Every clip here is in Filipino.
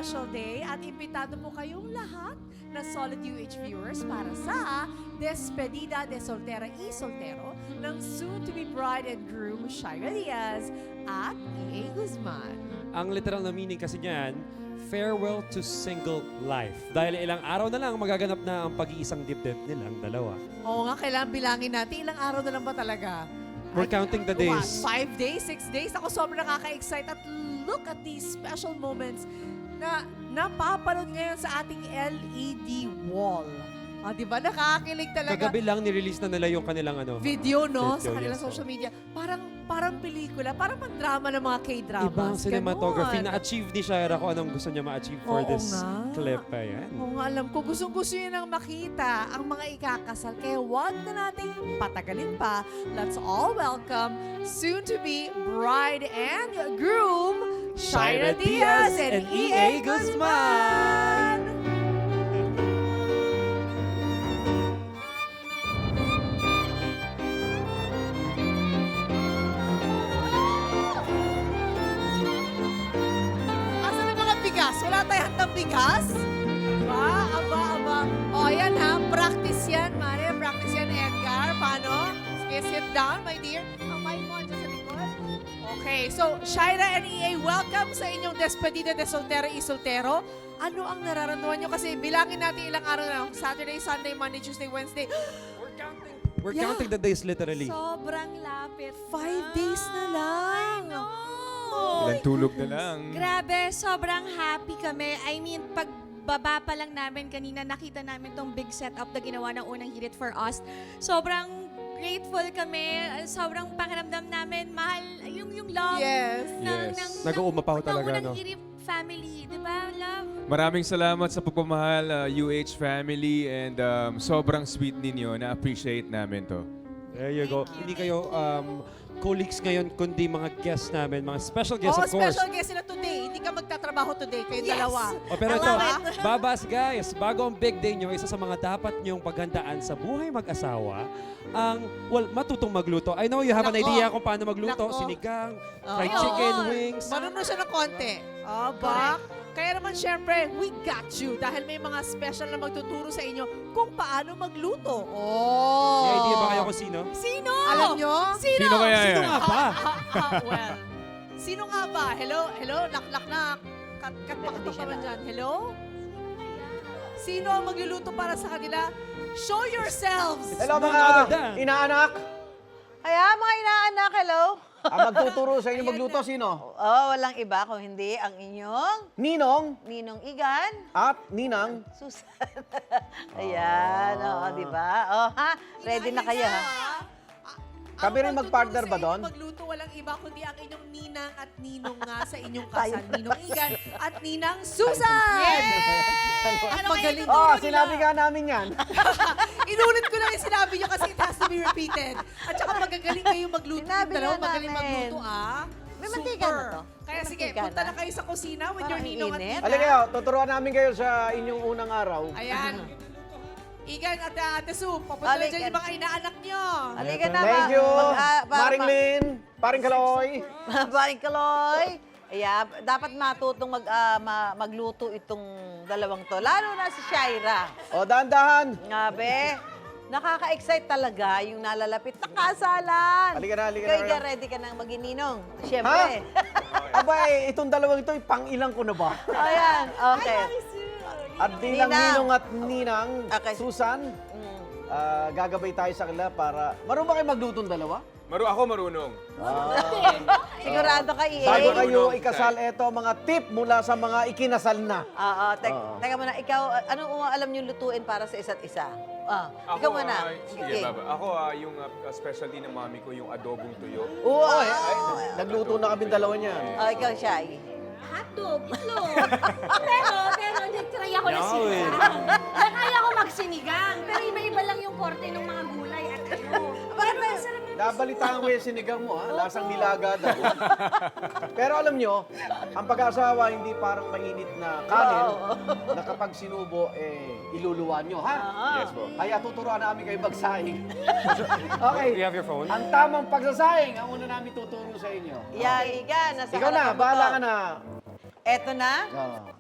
special day at imbitado po kayong lahat na Solid UH viewers para sa Despedida de Soltera y Soltero ng soon-to-be bride and groom Shaira Diaz at EA Guzman. Ang literal na meaning kasi niyan, farewell to single life. Dahil ilang araw na lang magaganap na ang pag-iisang dibdib nilang dalawa. Oo nga, kailangan bilangin natin. Ilang araw na lang ba talaga? We're counting the days. 5 days, 6 days. Ako sobrang nakaka-excite at look at these special moments na napapanood ngayon sa ating LED wall. Ah, di ba? Nakakakilig talaga. Kagabi lang nirelease na nila yung kanilang Video, no? Video, Sa kanilang yes, social media. Parang pelikula. Parang drama ng mga K-dramas. Ibang cinematography. Ganon. Na-achieve ni Shaira kung anong gusto niya ma-achieve for Oo this nga. clip. Ayan. Oo nga, alam ko. Gustong-gusto yun ang makita ang mga ikakasal. Kaya wag na nating patagalin pa. Let's all welcome soon-to-be bride and groom, Shaira Diaz and EA Guzman! Asan ang mga bigas? Wala tayong handang bigas? Aba. O, yan ha. Practice yan, Mare. Practice yan, Edgar. Paano? Sige, sit down, my dear. Ang mic mo dyan sa likod. Okay, so, Shaira and EA, welcome sa inyong Despedida de Soltero y Soltero. Ano ang nararamdaman nyo? Kasi bilangin natin ilang araw na. Saturday, Sunday, Monday, Tuesday, Wednesday. We're Yeah. counting the days literally. Sobrang lapit. 5 days na lang. Ilang tulog na lang. Grabe, sobrang happy kami. I mean, pagbaba pa lang namin kanina, nakita namin tong big setup na ginawa ng unang Hit It For Us. Sobrang grateful kami. Sobrang pakiramdam namin. Mahal yung love. Yes. Yes. Nag-uuma pa ho talaga, ng no? unang Hit It family. Di ba, love? Maraming salamat sa pagmamahal, UH family, and sobrang sweet ninyo. Na-appreciate namin to. There you go. Hindi kayo colleagues ngayon, kundi mga guests namin, mga special guests, Oh, of course. special guest sila today. Hindi ka magtatrabaho today. Kayong dalawa. O, pero I ito, love it. babas guys, bago ang big day nyo, isa sa mga dapat nyong paghandaan sa buhay mag-asawa, ang, matutong magluto. I know you have an Nako. idea kung paano magluto. Nako. Sinigang, Oo. fried chicken, wings. Marunong siya ng konti. Aba. Kaya naman syempre, we got you. Dahil may mga special na magtuturo sa inyo kung paano magluto. Oh. May idea ba kayo kung sino? Sino? Alam nyo? Sino kaya Sino yan? nga ba? Well, sino nga ba? Hello? Knock. Katpakatok naman dyan. Hello? Sino ang magluluto para sa kanila? Show yourselves! Hello None mga other than- inaanak! Kaya mga inaanak, hello? Ang magtuturo sa inyo magluto sino? Oh, walang iba kung hindi ang inyong Ninong Ninong Igan, at Ninang. Susan. Ayan, oo, di ba? Oh, ha? Ready na kayo, ha? Kami rin mag-partner ba doon? Magluto walang iba kundi ang inyong ninang at ninong nga sa inyong kasal. Ninong Igan at Ninang Susan! At magaling Oh, nila. sinabi nga namin yan. Inulit ko lang yung sinabi nyo kasi it has to be repeated. At saka magagaling kayo magluto. Sinabi Yung dalawa nga magaling namin. magluto, ah. May mantika na to. Kaya May sige, mantika punta na. na kayo sa kusina with your Parang ninong at init. ninang. Alin kayo, tuturuan namin kayo sa inyong unang araw. Ayan. Igan at Ate Sue, papunta na Alik, dyan yung mga inaanak nyo. Halika na, Thank you, para Maring Lynn, Paring Kaloy. Paring Kaloy. Ayan, dapat matutong magluto itong dalawang to. Lalo na si Shaira. O, dahan-dahan. Ngabe, nakaka-excite talaga yung nalalapit na kasalan. Halika na, halika na Ikaw, kayo. Igan, ready ka nang magininong. Siyempre. Abay, itong dalawang ito, pang ilang ko na ba? Ayan, okay. At bilang Ninang. Ninong at Ninang, Okay. Susan, Mm. gagabay tayo sa kanila para... Marunong ba kayo maglutong dalawa? Ako marunong. Sigurado ka, EA. Bago kayo Marunong, ikasal, eto mga tip mula sa mga ikinasal na. Oo, Oo. teka muna, ikaw, anong alam niyo lutuin para sa isa't isa? Ikaw muna. Sige, Okay. baba. Ako, yung specialty ng mami ko, yung adobong tuyo. Oo, nagluto na kami dalawa niyan. Ikaw, Shai. Hotdog, itlog. pero nag-try ako na sinigang. Nakaya ko magsinigang. Pero iba-iba lang yung korte ng mga gulay at ano. Pero masarap yung Nabalitaan ko yung sinigang mo, ha? Lasang nilaga daw. Pero alam nyo, ang pag-asawa hindi parang mainit na kanin na kapag sinubo, iluluwan nyo, ha? Yes po. Kaya tuturuan namin kayo magsaing. Okay. Do you have your phone? Ang tamang pagsasaing, ang una namin tuturo sa inyo. Yan, Igan, nasa Ikaw na, harapan mo bahala to. ka na. Eto na,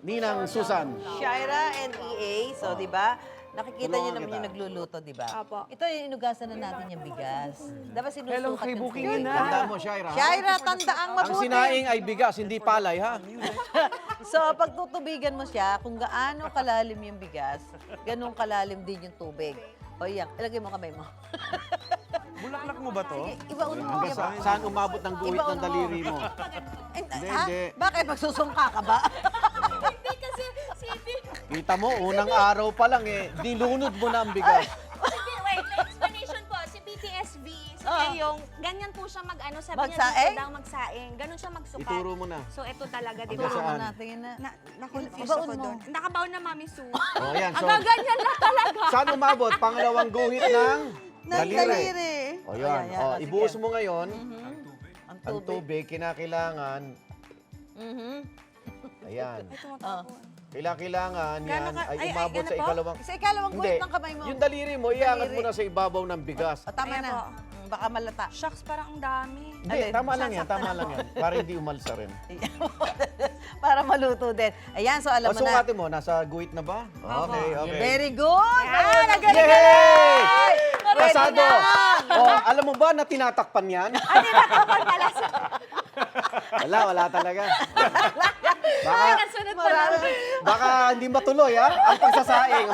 Ninang Susan. Shira and EA. So, di ba? Nakikita niyo Tulungan naman kita. yung nagluluto, di ba? Apo. Ito yung inugasan na natin yung bigas. Dapat sinusukat Hello, kay yung Booking tubig. na. Tanda mo, Shaira. ha? Shira, tandaang Ang mabuti. sinaing ay bigas, hindi palay, ha? So, pag tutubigan mo siya, kung gaano kalalim yung bigas, ganun kalalim din yung tubig. O yan, ilagay mo kamay mo. Bulaklak mo ba to? Sige, ibaon mo. Hanggang saan umabot ng guhit Ibaon ng mo. daliri mo? Hindi, Hindi. Bakit? Magsusungka ka ba? Hindi kasi, Kita mo, unang araw pa lang dilunod mo na ang bigas. wait, may explanation po. Si PTSV, so yung, ganyan po siya sabi niya Magsaing? dito daw magsaing. Ganun siya magsukat. Ituro mo na. So, ito talaga, di Hanggang ba? saan? Tingin na. Na-confuse Ibaon ako mo. doon. Nakabaon na, Mami Sue. O yan, so, Ganyan na talaga. saan umabot? Pangalawang guhit ng daliri. Daliri. O yan, Ayan, o, sige. ibuhos mo ngayon, Ang ang tubig, kinakailangan, Mhm. ayan, Oh. kailangan yan ay umabot sa ikalawang, Sa ikalawang hindi, guhit ng kamay mo. yung daliri mo, iangat Daliri. mo na sa ibabaw ng bigas. O, tama Ayan na. po. Baka malata. Shucks, parang ang dami. Hindi, Alin? tama lang yan, para hindi umalsa rin. Para maluto din. Ayan, so alam O, mo na. sukatin mo, nasa guhit na ba? Okay, okay. Very good! Yan, Yay! Ready Pasado! na! O, alam mo ba na tinatakpan yan? Wala talaga. Baka hindi matuloy, ha? Ang pagsasaing.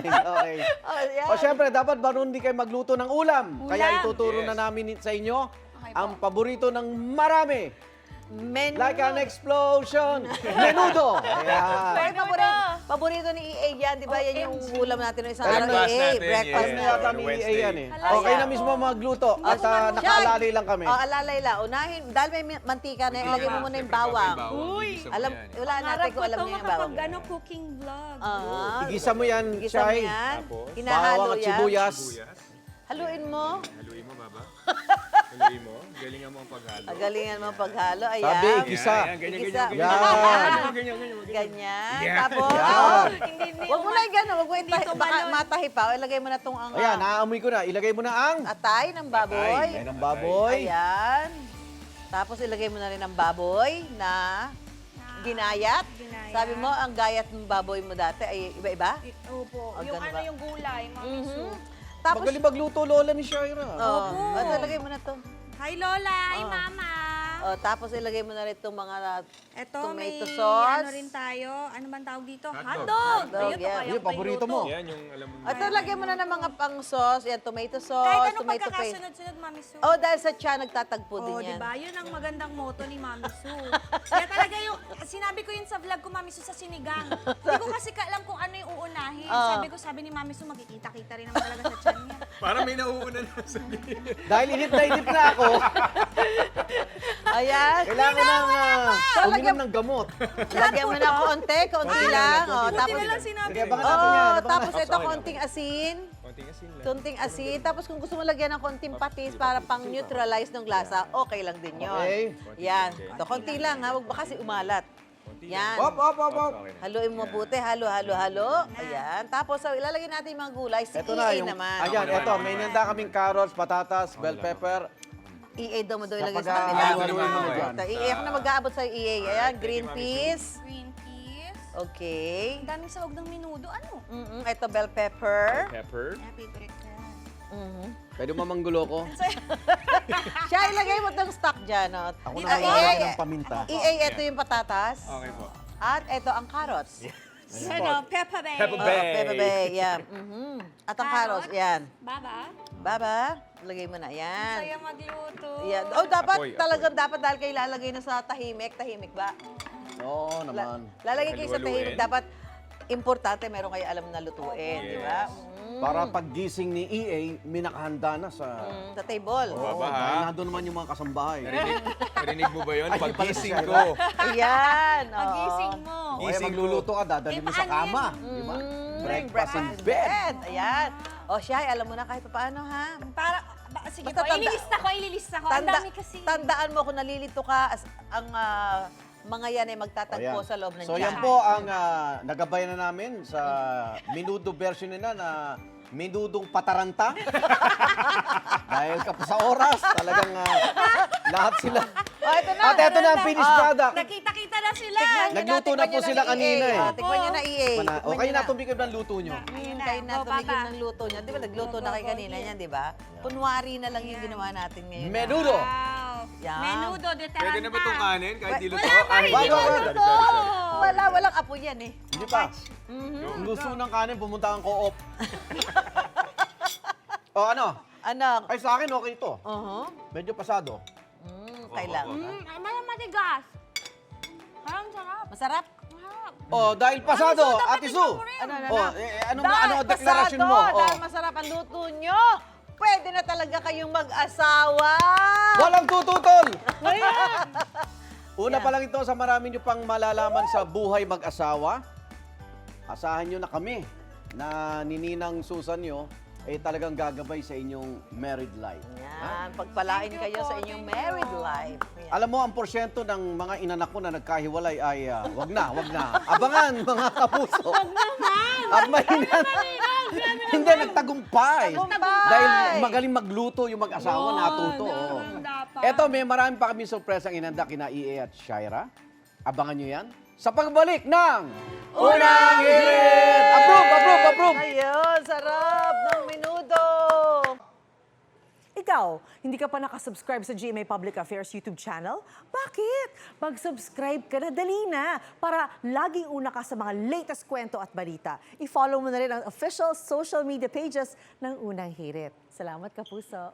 Okay. Oh, yan. O, syempre, dapat marunong din kayo magluto ng ulam. Kaya ituturo na namin sa inyo ang paborito ng marami. Menu. Like an explosion. Menudo. Ayan. Pero paborito ni EA yan, di ba? Yan yung ulam natin ng isang araw. Breakfast EA, natin, breakfast Alam yeah. na yata na. ni Wednesday. EA yan eh. Alalay. Okay na mismo magluto. At nakaalalay lang kami. Oh, alalay lang. Unahin, dahil may mantika na, ilagay mo muna yung bawang. Alam, wala natin kung alam niyo yung bawang. cooking vlog. Ah, Igisa mo yan, igisa mo Chay. yan. Tapos? Hinahalo Bawang at yan. sibuyas. Haluin mo. Haluin mo, Baba. Haluin mo. Galingan mo ang paghalo. Galingan mo paghalo. Ayan. Sabi, igisa. Yan, ganyan, Igisa. ganyan, Yan. ganyan, ganyan, ganyan. Ganyan. Yan. Tapos, Yan. Huwag mo na yung gano'n. Huwag mo yung baka matahi pa. O, ilagay mo na itong ang Ayan, naaamoy ko na. Ilagay mo na ang atay ng baboy. ay ng baboy. Ayan. Tapos ilagay mo na rin ang baboy na ginayat. Ginayat. Sabi mo, ang gayat ng baboy mo dati ay iba-iba? Opo. Ah, Yung ganun ano ba? yung gulay, Mami Sue. Tapos, Magaling magluto lola ni Shaira. oh, ano, ilagay mo na to. Hi, Lola. Hi, Mama. Oh, tapos ilagay mo na rin itong mga Ito, may tomato sauce. ano rin tayo. Ano man tawag dito? Hotdog. Hotdog. Hotdog, Ayun, yan. kaya Yung paborito mo. Yan yung alam mo. Ito, lagay mo na ng mga pang sauce. Yan, tomato Kahit sauce, anong tomato paste. pagkakasunod-sunod, Mami Sue. Oh, dahil sa tiyan, nagtatagpo Oh, din di yan. ba? Yun ang magandang motto ni Mami Sue. Kaya talaga yung, sinabi ko yun sa vlog ko, Mami Sue, sa sinigang. Hindi ko kasi alam kung ano yung uunahin. Sabi ni Mami Sue, magkikita-kita rin naman talaga sa tiyan niya. Parang may nauuna na sa Dahil inip na ako, Ayan. kailangan ng uminom ng gamot. Lagyan mo na konti lang. Oh, tapos, Hindi na lang sinabi. Sige, baka natin yan. oh, Baka tapos natin. ito, konting asin. konting asin lang. Konting asin. Tapos kung gusto mo lagyan ng konting patis para pang-neutralize ng lasa, okay lang din yun. Okay. Yan. Ito, konti lang ha. Huwag ba kasi umalat. Yan. Op. Haluin mo mabuti. Halo. Ayan. Tapos, ilalagay natin yung mga gulay. Si Ito na EA yung, naman. ayan, ito, may nanda kaming carrots, patatas, bell pepper. EA daw mo daw ilagay sa Kapag kanila. haluin mo na dyan. EA, ako na mag-aabot sa EA. Ayan, green Mami peas. Green peas. Okay. Ang daming sahog ng minudo. Ano? Ito, bell pepper. Pepper. Kaya favorite ko. Pwede mamanggulo ko. Siya, ilagay mo itong stock dyan. Oh. Ako Dito, na EA, malalagyan ng paminta. EA, ito yung patatas. Okay po. At ito ang carrots. Ano? Peppa Bay. Peppa Oh, Bay. Peppa Bay, yan. At ang carrots, yan. Baba. Baba, lagay mo na yan. Saya magluto. Yan. Oh, dapat, Apoy, talagang dapat dahil kayo lalagay na sa tahimik ba? Oo naman. Lalagay kayo sa tahimik, Halu-haluin. dapat importante meron kayo alam na lutuin, di ba? Para paggising ni EA, may nakahanda na sa... Sa table. Oo, Baba, dahil ha? nandun naman yung mga kasambahay. Narinig mo ba yun? Ay, Paggising pala ko. Ayan. oo. Pagising mo. O kaya Gising magluluto ka, dadalhin mo sa paano yan? kama. Di ba? Breakfast in in bed. Ayan. O siya, alam mo na kahit paano ha. Sige Basta po, ililista ko. Ang dami kasi. Tandaan mo kung nalilito ka, ang mga yan ay magtatagpo Ayan. sa loob ng So tiyan. yan po ang nagabay na namin sa minudo version nila na minudong pataranta. Dahil kapos sa oras, talagang lahat sila. Oh, ito na. At ito na ang finished product. Nakita-kita na sila. Nagluto na po sila kanina eh. Tikman nyo na EA. O kayo na tumikim ng luto nyo. Kayo na tumikim ng luto nyo. Di ba nagluto na kayo kanina yan, di ba? Kunwari na lang yung ginawa natin ngayon. Menudo. Wow. Yan. Menudo de taranta. Pwede na ba itong kanin kahit di luto? Wala pa, Ay, hindi wag, pa wag. luto. Walang apo yan eh. Hindi pa. Kung gusto ng kanin, pumunta kang co-op. O ano? Anak. Ay sa akin okay ito. Medyo pasado. Kailangan. Malang matigas. Parang sarap. Masarap? Sarap. Oh, dahil pasado, Ate Su. Ano, Oh, ano ang deklarasyon mo? Dahil Oh. masarap ang luto nyo, pwede na talaga kayong mag-asawa. Walang tututol! Una pa lang ito sa marami nyo pang malalaman sa buhay mag-asawa. Asahan nyo na kami na nininang Susan nyo ay talagang gagabay sa inyong married life. Yan, pagpalain kayo sa inyong married life. Yan. Alam mo, ang porsyento ng mga inanak ko na nagkahiwalay ay wag na. Abangan, mga kapuso. Wag naman! At mainan. Hindi, nagtagumpay. Tagumpay. Dahil magaling magluto yung mag-asawa, natuto. Oo. Eto, may marami pa kami surpresang inanda kina EA at Shaira. Abangan nyo yan sa pagbalik ng Unang Hirit! Approve! Ayun, sarap ng menudo. Ikaw, hindi ka pa nakasubscribe sa GMA Public Affairs YouTube channel? Bakit? Mag-subscribe ka na, dali na, para laging una ka sa mga latest kwento at balita. I-follow mo na rin ang official social media pages ng Unang Hirit. Salamat, Kapuso.